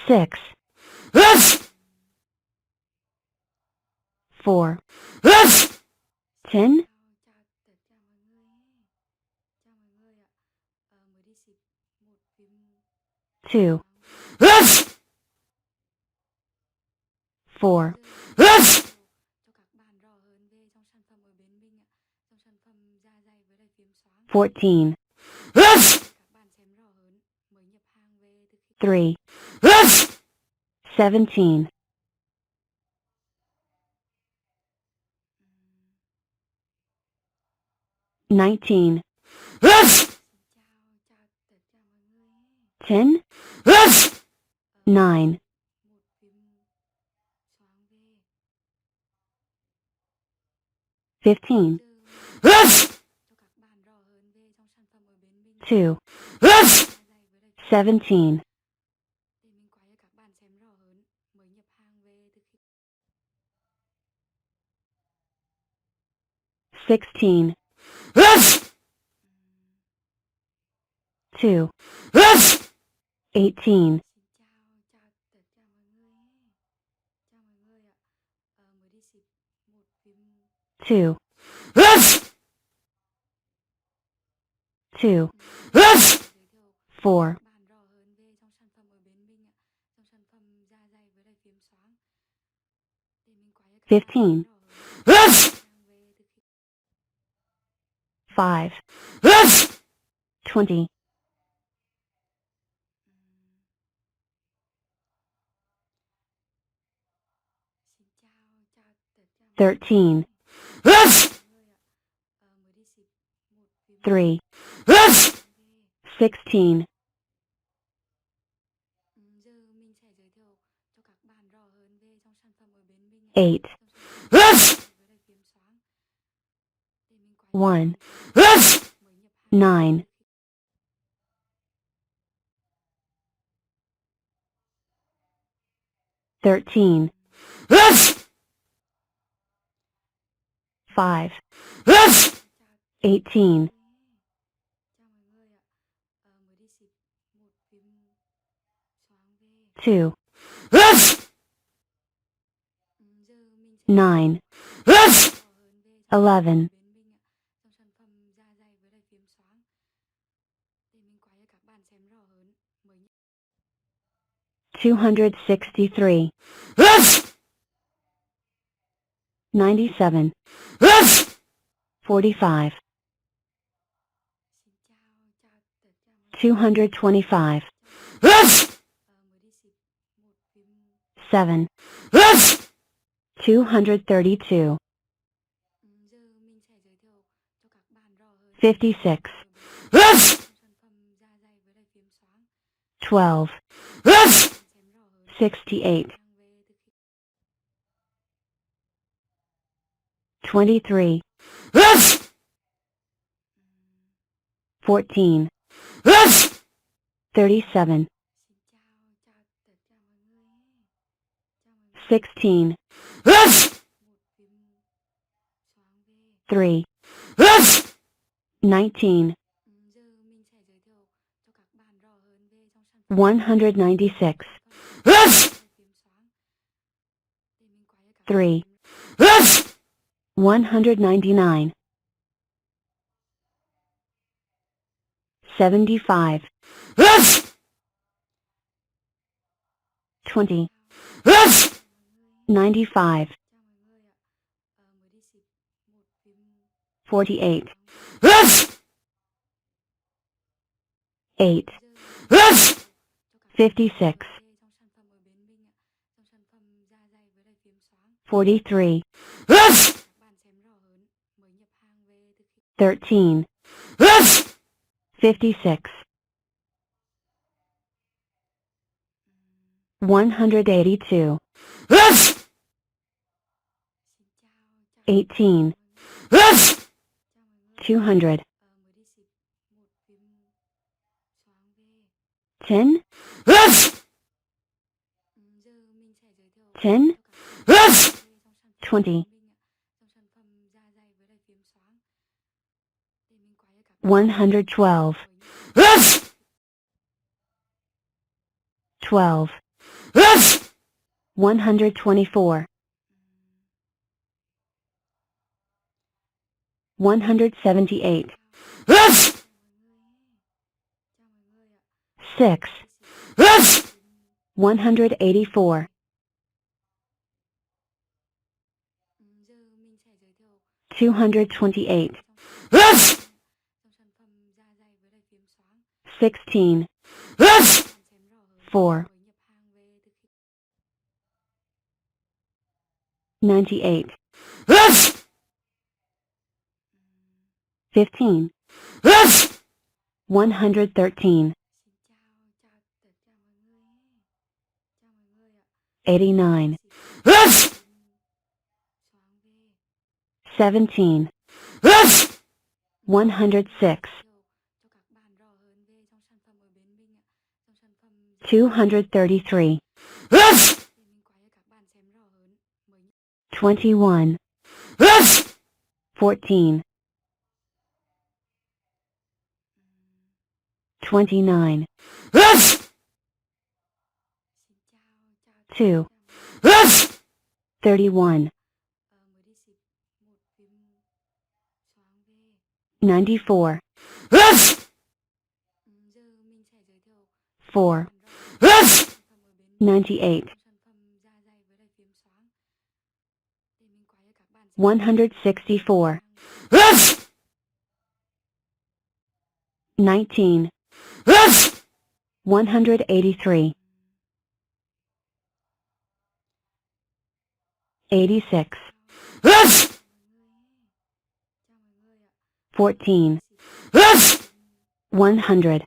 6, 4, 10, 2, 4, 14, 3, 17, 19, 10, 9, 15, 2, 17, 16, 2, 18, 2, 2, 4, 15, 5, 20, 13, 3, 16, 8, 1, 9, 13, 5, 18, 2, 9, 11, 263, 97, 45, 225, 7, 232, 56, 12, 68, 23, 14, 37, 16, 3, 19, 196, 3, 199, 75, 20, 95, 48, 8, 56, 43, 13, 56, 182, 18, 200, 10, 10, 20, 112, 12, 124. 178. 6. 184. 228. 16. 4. 98. 15. 113. 89. 17. 106. 233. 21. 14. 29. 2. 31. 94. 4. 98. 164. 19. 183. 86. 14. 100.